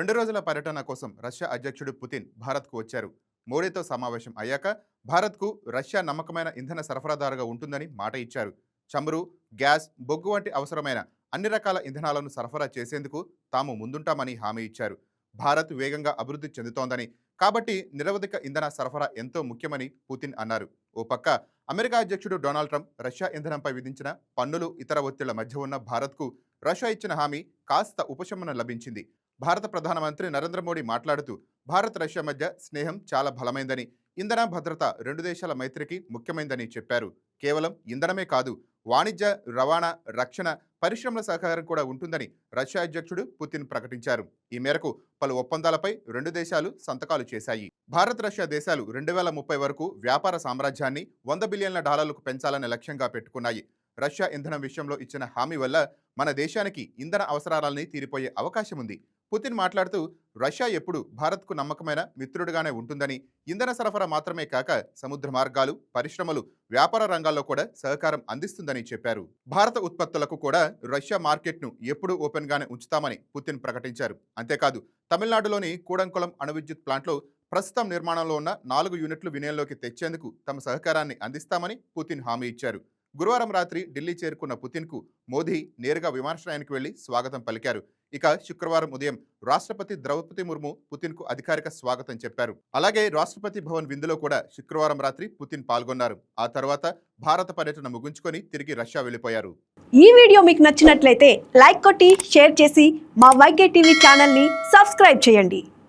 2 రోజుల పర్యటన కోసం రష్యా అధ్యక్షుడు పుతిన్ భారత్కు వచ్చారు. మోడీతో సమావేశం అయ్యాక భారత్కు రష్యా నమ్మకమైన ఇంధన సరఫరాదారుగా ఉంటుందని మాట ఇచ్చారు. చమురు, గ్యాస్, బొగ్గు వంటి అవసరమైన అన్ని రకాల ఇంధనాలను సరఫరా చేసేందుకు తాము ముందుంటామని హామీ ఇచ్చారు. భారత్ వేగంగా అభివృద్ధి చెందుతోందని, కాబట్టి నిరవధిక ఇంధన సరఫరా ఎంతో ముఖ్యమని పుతిన్ అన్నారు. ఓ పక్క అమెరికా అధ్యక్షుడు డొనాల్డ్ ట్రంప్ రష్యా ఇంధనంపై విధించిన పన్నులు, ఇతర ఒత్తిళ్ల మధ్య ఉన్న భారత్కు రష్యా ఇచ్చిన హామీ కాస్త ఉపశమనం లభించింది. భారత ప్రధానమంత్రి నరేంద్ర మోడీ మాట్లాడుతూ, భారత్ రష్యా మధ్య స్నేహం చాలా బలమైందని, ఇంధన భద్రత రెండు దేశాల మైత్రికి ముఖ్యమైందని చెప్పారు. కేవలం ఇంధనమే కాదు, వాణిజ్య, రవాణా, రక్షణ, పరిశ్రమల సహకారం కూడా ఉంటుందని రష్యా అధ్యక్షుడు పుతిన్ ప్రకటించారు. ఈ మేరకు పలు ఒప్పందాలపై రెండు దేశాలు సంతకాలు చేశాయి. భారత్ రష్యా దేశాలు 2030 వరకు వ్యాపార సామ్రాజ్యాన్ని $100 బిలియన్ల పెంచాలనే లక్ష్యంగా పెట్టుకున్నాయి. రష్యా ఇంధనం విషయంలో ఇచ్చిన హామీ వల్ల మన దేశానికి ఇంధన అవసరాలని తీరిపోయే అవకాశం ఉంది. పుతిన్ మాట్లాడుతూ, రష్యా ఎప్పుడు భారత్కు నమ్మకమైన మిత్రుడిగానే ఉంటుందని, ఇంధన సరఫరా మాత్రమే కాక సముద్ర మార్గాలు, పరిశ్రమలు, వ్యాపార రంగాల్లో కూడా సహకారం అందిస్తుందని చెప్పారు. భారత ఉత్పత్తులకు కూడా రష్యా మార్కెట్ను ఎప్పుడూ ఓపెన్గానే ఉంచుతామని పుతిన్ ప్రకటించారు. అంతేకాదు, తమిళనాడులోని కూడంకుళం అణు విద్యుత్ ప్లాంట్లో ప్రస్తుతం నిర్మాణంలో ఉన్న 4 యూనిట్లు వినియోగంలోకి తెచ్చేందుకు తమ సహకారాన్ని అందిస్తామని పుతిన్ హామీ ఇచ్చారు. గురువారం రాత్రి ఢిల్లీ చేరుకున్న పుతిన్కు మోదీ నేరుగా విమానాశ్రయానికి వెళ్లి స్వాగతం పలికారు. ఇక శుక్రవారం ఉదయం రాష్ట్రపతి ద్రౌపది ముర్ము పుతిన్కు అధికారిక స్వాగతం చెప్పారు. అలాగే రాష్ట్రపతి భవన్ విందులో కూడా శుక్రవారం రాత్రి పుతిన్ పాల్గొన్నారు. ఆ తర్వాత భారత పర్యటన ముగించుకొని తిరిగి రష్యా వెళ్లిపోయారు. ఈ వీడియో మీకు నచ్చినట్లయితే లైక్ కొట్టి షేర్ చేసి మా వైకే టీవీ ఛానల్ని సబ్స్క్రైబ్ చేయండి.